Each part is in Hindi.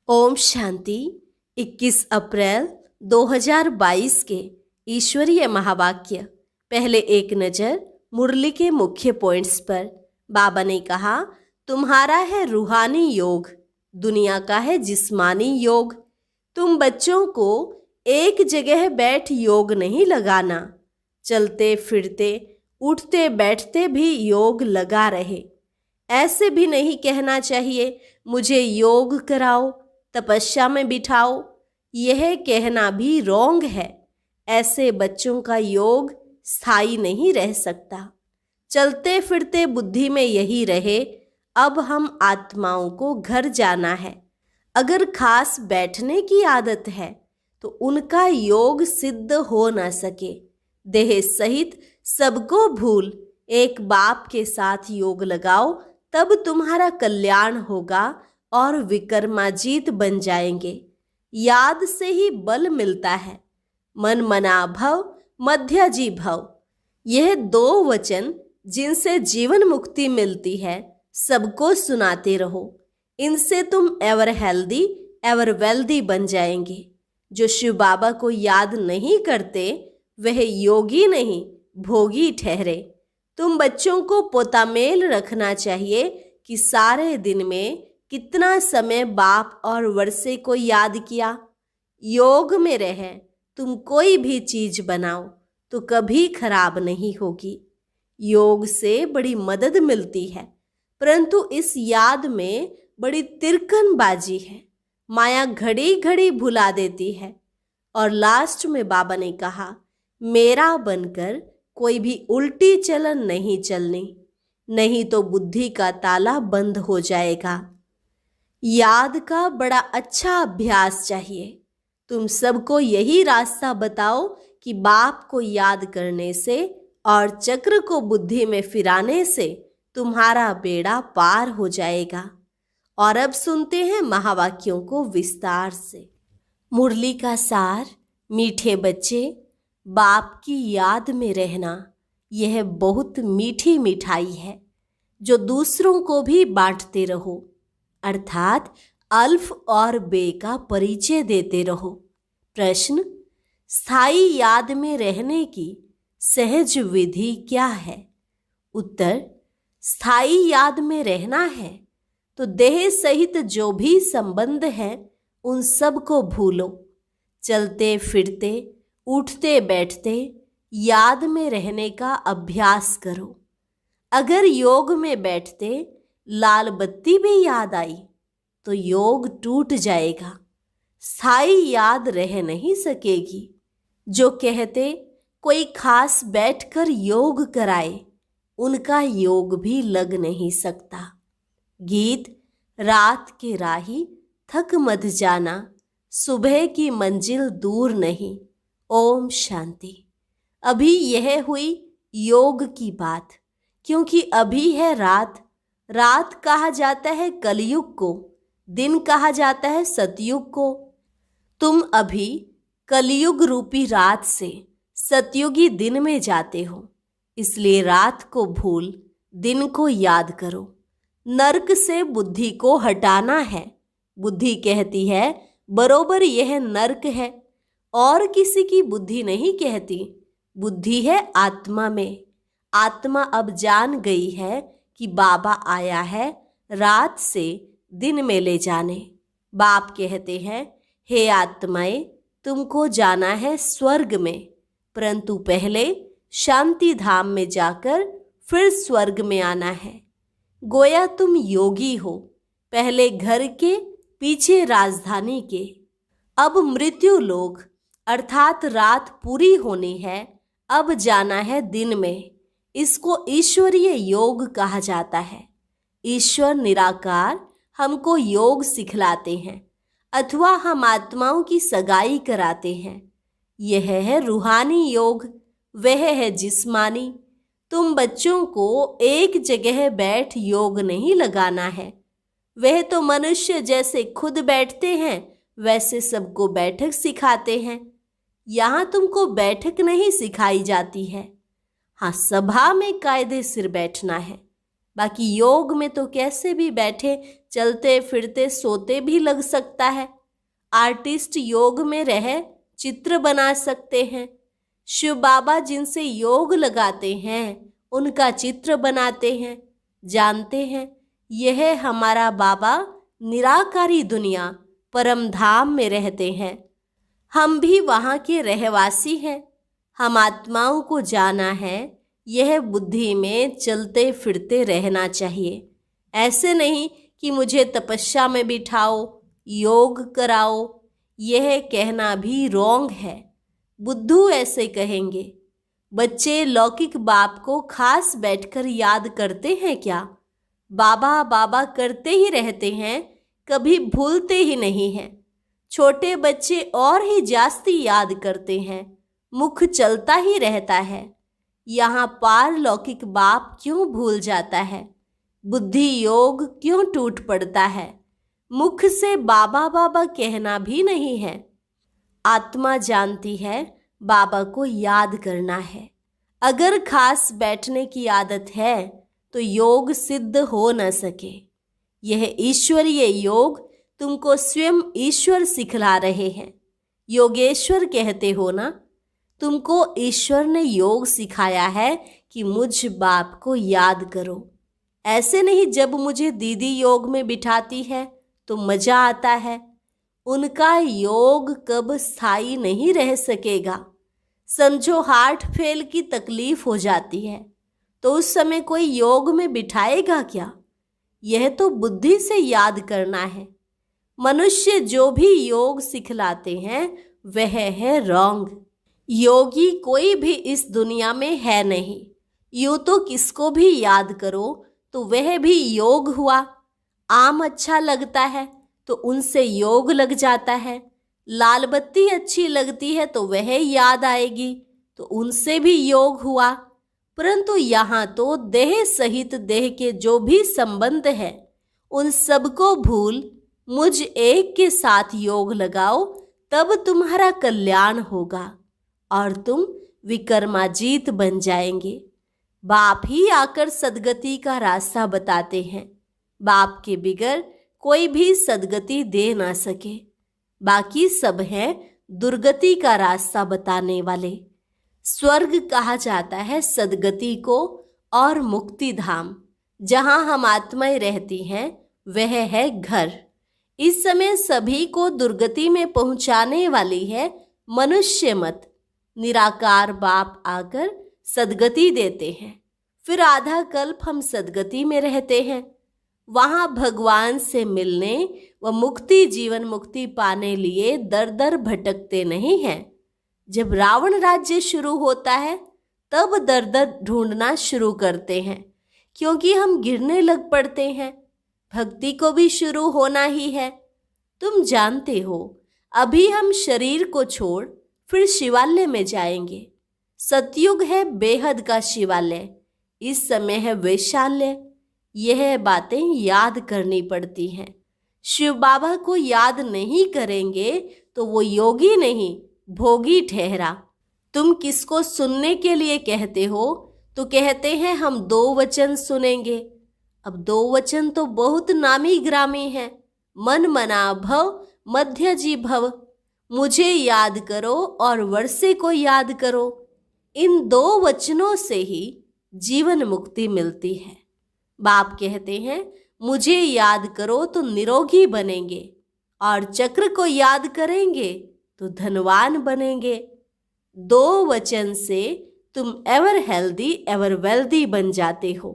ओम शांति। 21 अप्रैल 2022 के ईश्वरीय महावाक्य। पहले एक नज़र मुरली के मुख्य पॉइंट्स पर। बाबा ने कहा, तुम्हारा है रूहानी योग, दुनिया का है जिस्मानी योग। तुम बच्चों को एक जगह बैठ योग नहीं लगाना, चलते फिरते उठते बैठते भी योग लगा रहे। ऐसे भी नहीं कहना चाहिए मुझे योग कराओ, तपस्या में बिठाओ। यह कहना भी रोंग है। ऐसे बच्चों का योग स्थायी नहीं रह सकता। चलते फिरते बुद्धि में यही रहे, अब हम आत्माओं को घर जाना है। अगर खास बैठने की आदत है तो उनका योग सिद्ध हो न सके। देह सहित सबको भूल एक बाप के साथ योग लगाओ, तब तुम्हारा कल्याण होगा और विक्रमाजीत बन जाएंगे। याद से ही बल मिलता है। मन मना भव मध्याजी भव, यह दो वचन जिनसे जीवन मुक्ति मिलती है, सबको सुनाते रहो। इनसे तुम एवर हेल्दी एवर वेल्दी बन जाएंगे। जो शिव बाबा को याद नहीं करते वह योगी नहीं भोगी ठहरे। तुम बच्चों को पोतामेल रखना चाहिए कि सारे दिन में कितना समय बाप और वर्षे को याद किया। योग में रहे तुम कोई भी चीज बनाओ तो कभी खराब नहीं होगी। योग से बड़ी मदद मिलती है, परंतु इस याद में बड़ी तिरकनबाजी है। माया घड़ी घड़ी भुला देती है। और लास्ट में बाबा ने कहा, मेरा बनकर कोई भी उल्टी चलन नहीं चलनी, नहीं तो बुद्धि का ताला बंद हो जाएगा। याद का बड़ा अच्छा अभ्यास चाहिए। तुम सबको यही रास्ता बताओ कि बाप को याद करने से और चक्र को बुद्धि में फिराने से तुम्हारा बेड़ा पार हो जाएगा। और अब सुनते हैं महावाक्यों को विस्तार से। मुरली का सार। मीठे बच्चे, बाप की याद में रहना यह बहुत मीठी मिठाई है जो दूसरों को भी बांटते रहो, अर्थात अल्फ और बे का परिचय देते रहो। प्रश्न, स्थायी याद में रहने की सहज विधि क्या है? उत्तर, स्थायी याद में रहना है तो देह सहित जो भी संबंध है उन सब को भूलो। चलते फिरते उठते बैठते याद में रहने का अभ्यास करो। अगर योग में बैठते लाल बत्ती भी याद आई तो योग टूट जाएगा, स्थायी याद रह नहीं सकेगी। जो कहते कोई खास बैठकर योग कराए, उनका योग भी लग नहीं सकता। गीत, रात के राही थक मत जाना, सुबह की मंजिल दूर नहीं। ओम शांति। अभी यह हुई योग की बात, क्योंकि अभी है रात। रात कहा जाता है कलयुग को, दिन कहा जाता है सतयुग को। तुम अभी कलयुग रूपी रात से सतयुगी दिन में जाते हो, इसलिए रात को भूल दिन को याद करो। नरक से बुद्धि को हटाना है। बुद्धि कहती है बरोबर यह नरक है, और किसी की बुद्धि नहीं कहती। बुद्धि है आत्मा में। आत्मा अब जान गई है कि बाबा आया है रात से दिन में ले जाने। बाप कहते हैं, हे आत्माएं, तुमको जाना है स्वर्ग में, परंतु पहले शांति धाम में जाकर फिर स्वर्ग में आना है। गोया तुम योगी हो, पहले घर के पीछे राजधानी के। अब मृत्यु लोक अर्थात रात पूरी होनी है, अब जाना है दिन में। इसको ईश्वरीय योग कहा जाता है। ईश्वर निराकार हमको योग सिखलाते हैं अथवा हम आत्माओं की सगाई कराते हैं। यह है रूहानी योग, वह है जिस्मानी। तुम बच्चों को एक जगह बैठ योग नहीं लगाना है। वह तो मनुष्य जैसे खुद बैठते हैं वैसे सबको बैठक सिखाते हैं। यहाँ तुमको बैठक नहीं सिखाई जाती है। हाँ, सभा में कायदे सिर बैठना है। बाकी योग में तो कैसे भी बैठे चलते फिरते सोते भी लग सकता है। आर्टिस्ट योग में रह चित्र बना सकते हैं। शिव बाबा जिनसे योग लगाते हैं उनका चित्र बनाते हैं। जानते हैं यह हमारा बाबा निराकारी दुनिया परम धाम में रहते हैं। हम भी वहाँ के रहवासी हैं। हम आत्माओं को जाना है, यह बुद्धि में चलते फिरते रहना चाहिए। ऐसे नहीं कि मुझे तपस्या में बिठाओ, योग कराओ, यह कहना भी रॉन्ग है। बुद्धू ऐसे कहेंगे। बच्चे लौकिक बाप को खास बैठकर याद करते हैं क्या? बाबा बाबा करते ही रहते हैं, कभी भूलते ही नहीं हैं। छोटे बच्चे और ही जास्ती याद करते हैं, मुख चलता ही रहता है। यहाँ पारलौकिक बाप क्यों भूल जाता है? बुद्धि योग क्यों टूट पड़ता है? मुख से बाबा बाबा कहना भी नहीं है। आत्मा जानती है बाबा को याद करना है। अगर खास बैठने की आदत है तो योग सिद्ध हो न सके। यह ईश्वरीय योग तुमको स्वयं ईश्वर सिखला रहे हैं। योगेश्वर कहते हो ना? तुमको ईश्वर ने योग सिखाया है कि मुझ बाप को याद करो। ऐसे नहीं जब मुझे दीदी योग में बिठाती है तो मजा आता है। उनका योग कब स्थायी नहीं रह सकेगा। समझो हार्ट फेल की तकलीफ हो जाती है तो उस समय कोई योग में बिठाएगा क्या? यह तो बुद्धि से याद करना है। मनुष्य जो भी योग सिखलाते हैं वह है रॉन्ग। योगी कोई भी इस दुनिया में है नहीं। यूँ तो किसको भी याद करो तो वह भी योग हुआ। आम अच्छा लगता है तो उनसे योग लग जाता है। लाल बत्ती अच्छी लगती है तो वह याद आएगी तो उनसे भी योग हुआ। परंतु यहाँ तो देह सहित देह के जो भी संबंध है उन सबको भूल मुझ एक के साथ योग लगाओ, तब तुम्हारा कल्याण होगा और तुम विक्रमाजीत बन जाएंगे। बाप ही आकर सदगति का रास्ता बताते हैं। बाप के बिगर कोई भी सदगति दे ना सके। बाकी सब हैं दुर्गति का रास्ता बताने वाले। स्वर्ग कहा जाता है सदगति को और मुक्ति धाम जहाँ हम आत्माएं रहती हैं वह है घर। इस समय सभी को दुर्गति में पहुंचाने वाली है मनुष्य मत। निराकार बाप आकर सदगति देते हैं। फिर आधा कल्प हम सदगति में रहते हैं। वहाँ भगवान से मिलने व मुक्ति जीवन मुक्ति पाने लिए दर दर भटकते नहीं हैं। जब रावण राज्य शुरू होता है तब दर दर ढूंढना शुरू करते हैं, क्योंकि हम गिरने लग पड़ते हैं। भक्ति को भी शुरू होना ही है। तुम जानते हो अभी हम शरीर को छोड़ फिर शिवालय में जाएंगे। सतयुग है बेहद का शिवालय, इस समय है वैशाल्य। यह बातें याद करनी पड़ती हैं। शिव बाबा को याद नहीं करेंगे तो वो योगी नहीं भोगी ठहरा। तुम किसको सुनने के लिए कहते हो तो कहते हैं हम 2 वचन सुनेंगे। अब 2 वचन तो बहुत नामी ग्रामी हैं। मन मना भव मध्य जी भव। मुझे याद करो और वर्षे को याद करो। इन 2 वचनों से ही जीवन मुक्ति मिलती है। बाप कहते हैं मुझे याद करो तो निरोगी बनेंगे और चक्र को याद करेंगे तो धनवान बनेंगे। 2 वचन से तुम एवर हेल्दी एवर वेल्दी बन जाते हो।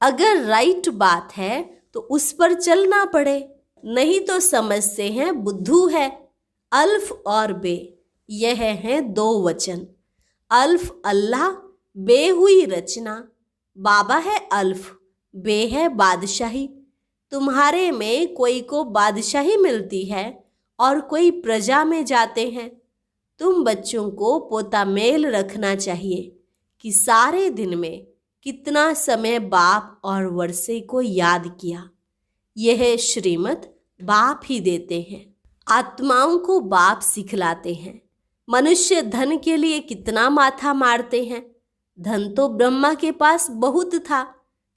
अगर राइट बात है तो उस पर चलना पड़े, नहीं तो समझते हैं बुद्धू है। अल्फ और बे यह हैं 2 वचन। अल्फ अल्लाह, बे हुई रचना। बाबा है अल्फ, बे है बादशाही। तुम्हारे में कोई को बादशाही मिलती है और कोई प्रजा में जाते हैं। तुम बच्चों को पोता मेल रखना चाहिए कि सारे दिन में कितना समय बाप और वर्षे को याद किया। यह श्रीमत बाप ही देते हैं। आत्माओं को बाप सिखलाते हैं। मनुष्य धन के लिए कितना माथा मारते हैं। धन तो ब्रह्मा के पास बहुत था,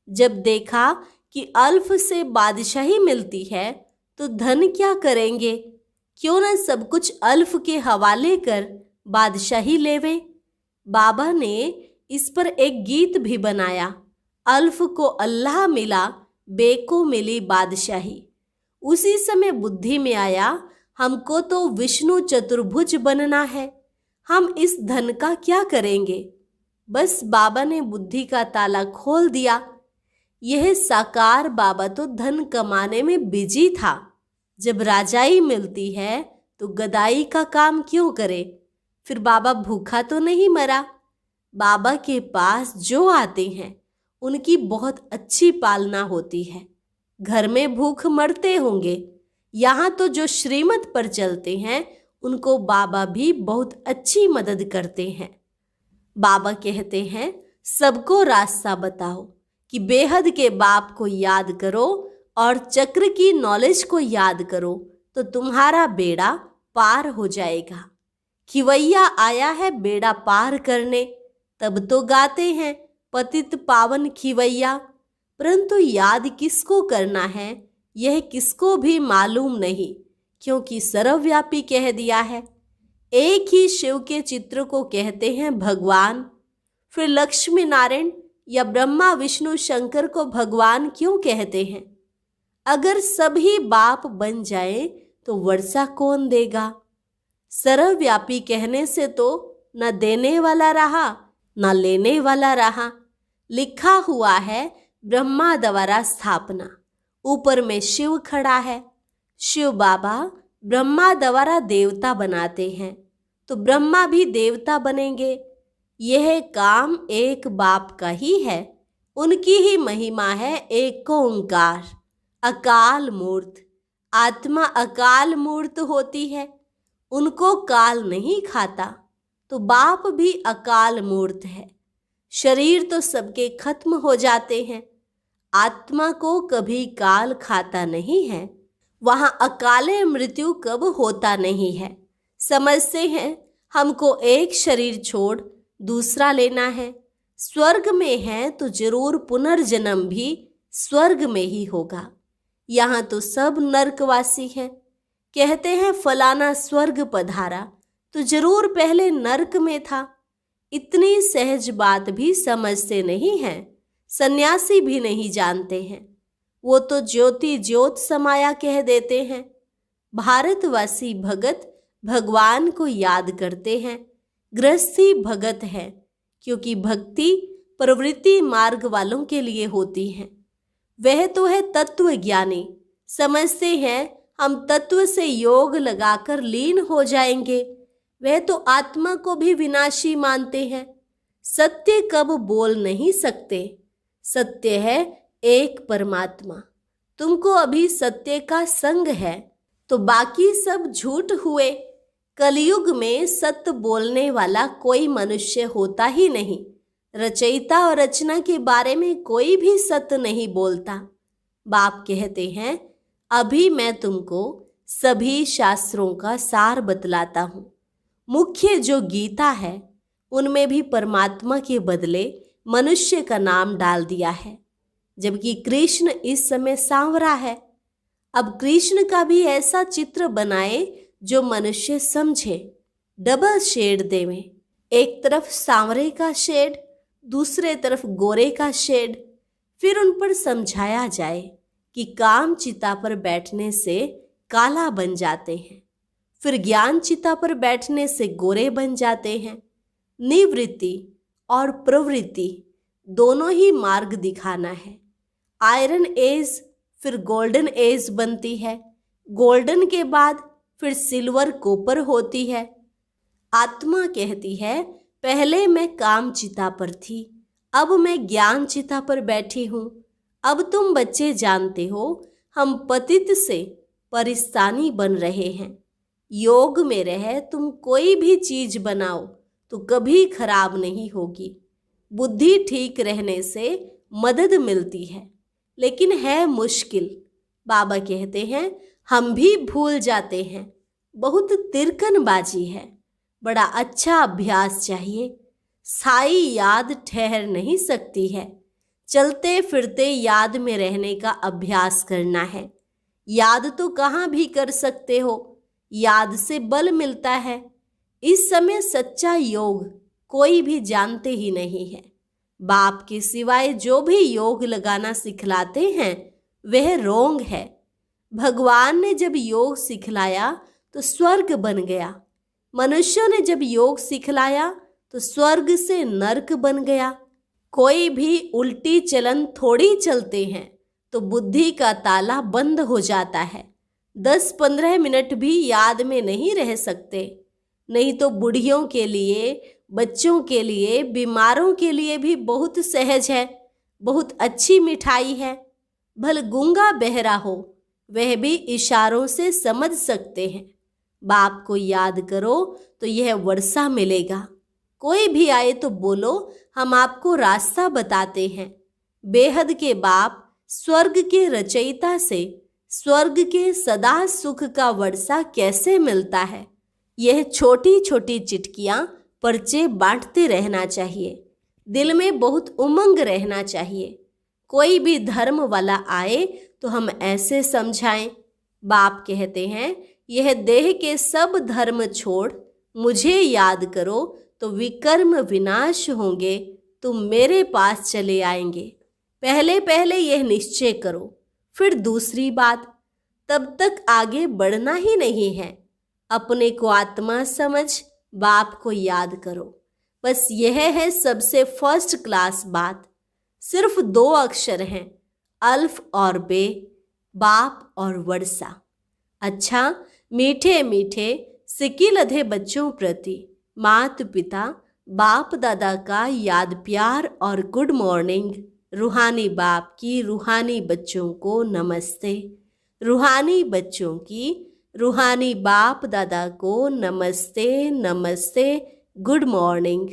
जब देखा कि अल्फ से बादशाही मिलती है तो धन क्या करेंगे, क्यों न सब कुछ अल्फ के हवाले कर बादशाही लेवे। बाबा ने इस पर एक गीत भी बनाया, अल्फ को अल्लाह मिला, बे को मिली बादशाही। उसी समय बुद्धि में आया, हमको तो विष्णु चतुर्भुज बनना है, हम इस धन का क्या करेंगे। बस बाबा ने बुद्धि का ताला खोल दिया। यह साकार बाबा तो धन कमाने में बिजी था। जब राजाई मिलती है तो गदाई का काम क्यों करे। फिर बाबा भूखा तो नहीं मरा। बाबा के पास जो आते हैं उनकी बहुत अच्छी पालना होती है। घर में भूख मरते होंगे, यहाँ तो जो श्रीमत पर चलते हैं उनको बाबा भी बहुत अच्छी मदद करते हैं। बाबा कहते हैं, सबको रास्ता बताओ कि बेहद के बाप को याद करो और चक्र की नॉलेज को याद करो तो तुम्हारा बेड़ा पार हो जाएगा। खिवैया आया है बेड़ा पार करने, तब तो गाते हैं पतित पावन खिवैया। परंतु याद किसको करना है यह किसको भी मालूम नहीं, क्योंकि सर्वव्यापी कह दिया है। एक ही शिव के चित्र को कहते हैं भगवान। फिर लक्ष्मी नारायण या ब्रह्मा विष्णु शंकर को भगवान क्यों कहते हैं। अगर सभी बाप बन जाए तो वर्षा कौन देगा। सर्वव्यापी कहने से तो न देने वाला रहा न लेने वाला रहा। लिखा हुआ है ब्रह्मा द्वारा स्थापना, ऊपर में शिव खड़ा है। शिव बाबा ब्रह्मा द्वारा देवता बनाते हैं तो ब्रह्मा भी देवता बनेंगे। यह काम एक बाप का ही है, उनकी ही महिमा है एक ओंकार। अकाल मूर्त आत्मा अकाल मूर्त होती है, उनको काल नहीं खाता, तो बाप भी अकाल मूर्त है। शरीर तो सबके खत्म हो जाते हैं, आत्मा को कभी काल खाता नहीं है। वहाँ अकाले मृत्यु कब होता नहीं है। समझते हैं हमको एक शरीर छोड़ दूसरा लेना है। स्वर्ग में है तो जरूर पुनर्जन्म भी स्वर्ग में ही होगा। यहाँ तो सब नर्कवासी हैं। कहते हैं फलाना स्वर्ग पधारा तो जरूर पहले नर्क में था। इतनी सहज बात भी समझते नहीं हैं, सन्यासी भी नहीं जानते हैं। वो तो ज्योति ज्योत समाया कह देते हैं। भारतवासी भगत भगवान को याद करते हैं। गृहस्थी भगत है, क्योंकि भक्ति प्रवृत्ति मार्ग वालों के लिए होती है। वह तो है तत्व ज्ञानी, समझते हैं हम तत्व से योग लगाकर लीन हो जाएंगे। वह तो आत्मा को भी विनाशी मानते हैं। सत्य कब बोल नहीं सकते। सत्य है एक परमात्मा। तुमको अभी सत्य का संग है तो बाकी सब झूठ हुए। कलयुग में सत्य बोलने वाला कोई मनुष्य होता ही नहीं। रचयिता और रचना के बारे में कोई भी सत्य नहीं बोलता। बाप कहते हैं, अभी मैं तुमको सभी शास्त्रों का सार बतलाता हूँ। मुख्य जो गीता है उनमें भी परमात्मा के बदले मनुष्य का नाम डाल दिया है, जबकि कृष्ण इस समय सांवरा है। अब कृष्ण का भी ऐसा चित्र बनाए जो मनुष्य समझे। डबल शेड देवें, एक तरफ सांवरे का शेड, दूसरे तरफ गोरे का शेड। फिर उन पर समझाया जाए कि काम चिता पर बैठने से काला बन जाते हैं, फिर ज्ञान चिता पर बैठने से गोरे बन जाते हैं। निवृत्ति और प्रवृत्ति दोनों ही मार्ग दिखाना है। आयरन एज फिर गोल्डन एज बनती है, गोल्डन के बाद फिर सिल्वर कॉपर होती है। आत्मा कहती है, पहले मैं काम चिता पर थी, अब मैं ज्ञान चिता पर बैठी हूँ। अब तुम बच्चे जानते हो हम पतित से परिस्तानी बन रहे हैं। योग में रहे तुम कोई भी चीज बनाओ तो कभी खराब नहीं होगी। बुद्धि ठीक रहने से मदद मिलती है, लेकिन है मुश्किल। बाबा कहते हैं हम भी भूल जाते हैं, बहुत तिरकनबाजी है, बड़ा अच्छा अभ्यास चाहिए। साई याद ठहर नहीं सकती है, चलते फिरते याद में रहने का अभ्यास करना है। याद तो कहाँ भी कर सकते हो, याद से बल मिलता है। इस समय सच्चा योग कोई भी जानते ही नहीं है। बाप के सिवाय जो भी योग लगाना सिखलाते हैं वह रोंग है। भगवान ने जब योग सिखलाया तो स्वर्ग बन गया। मनुष्यों ने जब योग सिखलाया तो स्वर्ग से नरक बन गया। कोई भी उल्टी चलन थोड़ी चलते हैं तो बुद्धि का ताला बंद हो जाता है। 10-15 मिनट भी याद में नहीं रह सकते। नहीं तो बूढ़ियों के लिए, बच्चों के लिए, बीमारों के लिए भी बहुत सहज है, बहुत अच्छी मिठाई है। भल गूंगा बहरा हो वह भी इशारों से समझ सकते हैं। बाप को याद करो तो यह वर्षा मिलेगा। कोई भी आए तो बोलो हम आपको रास्ता बताते हैं। बेहद के बाप स्वर्ग के रचयिता से स्वर्ग के सदा सुख का वर्षा कैसे मिलता है? यह छोटी छोटी चिटकियां पर्चे बांटते रहना चाहिए। दिल में बहुत उमंग रहना चाहिए। कोई भी धर्म वाला आए तो हम ऐसे समझाएं। बाप कहते हैं यह देह के सब धर्म छोड़ मुझे याद करो तो विकर्म विनाश होंगे, तुम मेरे पास चले आएंगे। पहले पहले यह निश्चय करो। फिर दूसरी बात, तब तक आगे बढ़ना ही नहीं है। अपने को आत्मा समझ बाप को याद करो। बस यह है सबसे फर्स्ट क्लास बात। सिर्फ 2 अक्षर हैं, अल्फ और बे, बाप और वर्षा। अच्छा, मीठे मीठे सिकिलधे बच्चों प्रति मात पिता बाप दादा का याद प्यार और गुड मॉर्निंग। रूहानी बाप की रूहानी बच्चों को नमस्ते। रूहानी बच्चों की रूहानी बाप दादा को नमस्ते नमस्ते, गुड मॉर्निंग।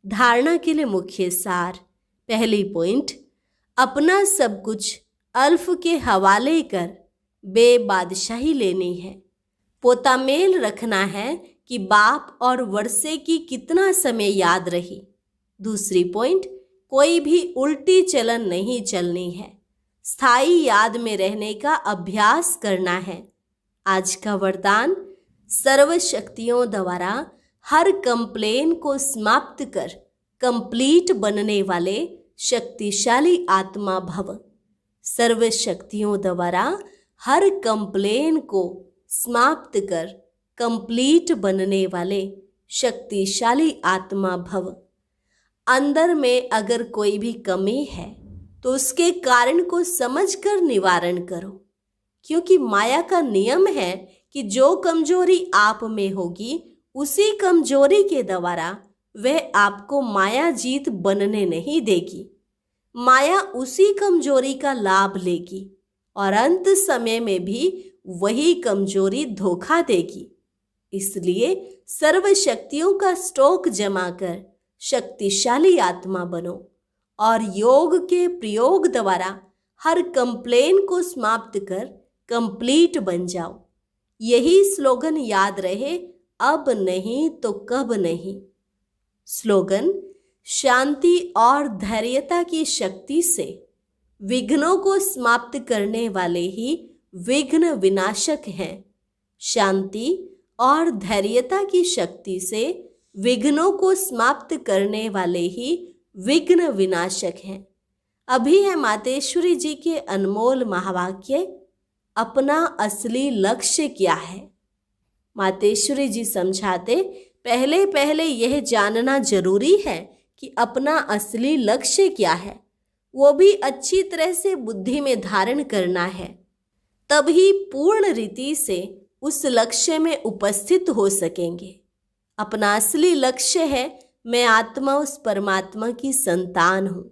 धारणा के लिए मुख्य सार। पहली पॉइंट, अपना सब कुछ अल्फ के हवाले कर बेबादशाही लेनी है। पोता मेल रखना है कि बाप और वर्षे की कितना समय याद रही। दूसरी पॉइंट, कोई भी उल्टी चलन नहीं चलनी है। स्थायी याद में रहने का अभ्यास करना है। आज का वरदान, सर्व शक्तियों द्वारा हर कंप्लेन को समाप्त कर कंप्लीट बनने वाले शक्तिशाली आत्मा भव। सर्व शक्तियों द्वारा हर कंप्लेन को समाप्त कर कंप्लीट बनने वाले शक्तिशाली आत्मा भव। अंदर में अगर कोई भी कमी है तो उसके कारण को समझकर निवारण करो, क्योंकि माया का नियम है कि जो कमजोरी आप में होगी उसी कमजोरी के द्वारा वह आपको माया जीत बनने नहीं देगी। माया उसी कमजोरी का लाभ लेगी और अंत समय में भी वही कमजोरी धोखा देगी। इसलिए सर्व शक्तियों का स्टॉक जमा कर शक्तिशाली आत्मा बनो और योग के प्रयोग द्वारा हर कंप्लेन को समाप्त कर कंप्लीट बन जाओ। यही स्लोगन याद रहे, अब नहीं तो कब नहीं। स्लोगन, शांति और धैर्यता की शक्ति से विघ्नों को समाप्त करने वाले ही विघ्न विनाशक हैं। शांति और धैर्यता की शक्ति से विघ्नों को समाप्त करने वाले ही विघ्न विनाशक हैं। अभी है मातेश्वरी जी के अनमोल महावाक्य, अपना असली लक्ष्य क्या है। मातेश्वरी जी समझाते, पहले पहले यह जानना जरूरी है कि अपना असली लक्ष्य क्या है, वो भी अच्छी तरह से बुद्धि में धारण करना है। तभी पूर्ण रीति से उस लक्ष्य में उपस्थित हो सकेंगे। अपना असली लक्ष्य है, मैं आत्मा उस परमात्मा की संतान हूँ,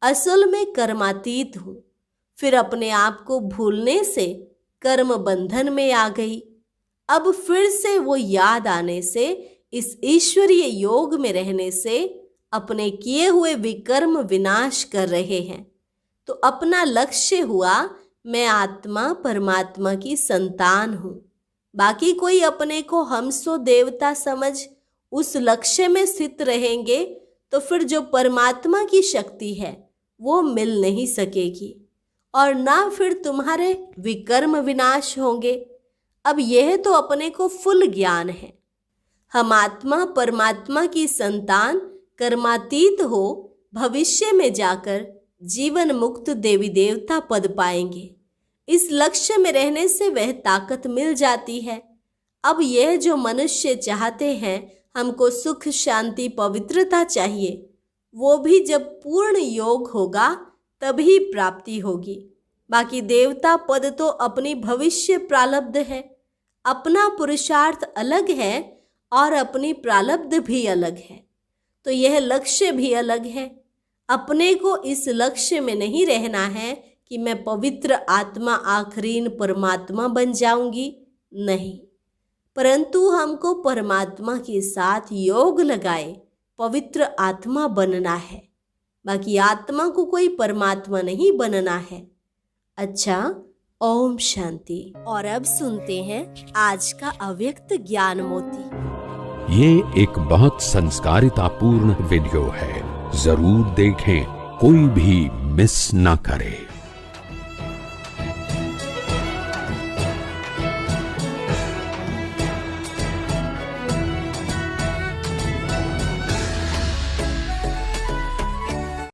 असल में कर्मातीत हूँ। फिर अपने आप को भूलने से कर्म बंधन में आ गई। अब फिर से वो याद आने से, इस ईश्वरीय योग में रहने से अपने किए हुए विकर्म विनाश कर रहे हैं। तो अपना लक्ष्य हुआ, मैं आत्मा परमात्मा की संतान हूँ। बाकी कोई अपने को हमसो देवता समझ उस लक्ष्य में स्थित रहेंगे तो फिर जो परमात्मा की शक्ति है वो मिल नहीं सकेगी और ना फिर तुम्हारे विकर्म विनाश होंगे। अब यह तो अपने को फुल ज्ञान है। हम आत्मा परमात्मा की संतान कर्मातीत हो भविष्य में जाकर जीवन मुक्त देवी देवता पद पाएंगे। इस लक्ष्य में रहने से वह ताकत मिल जाती है। अब यह जो मनुष्य चाहते हैं हमको सुख शांति पवित्रता चाहिए, वो भी जब पूर्ण योग होगा तभी प्राप्ति होगी। बाकी देवता पद तो अपनी भविष्य प्रारब्ध है। अपना पुरुषार्थ अलग है और अपनी प्रारब्ध भी अलग है, तो यह लक्ष्य भी अलग है। अपने को इस लक्ष्य में नहीं रहना है कि मैं पवित्र आत्मा आखरीन परमात्मा बन जाऊंगी, नहीं, परंतु हमको परमात्मा के साथ योग लगाए पवित्र आत्मा बनना है। बाकी आत्मा को कोई परमात्मा नहीं बनना है। अच्छा, ओम शांति। और अब सुनते हैं आज का अव्यक्त ज्ञान मोती। ये एक बहुत संस्कारितापूर्ण वीडियो है, जरूर देखें, कोई भी मिस ना करे।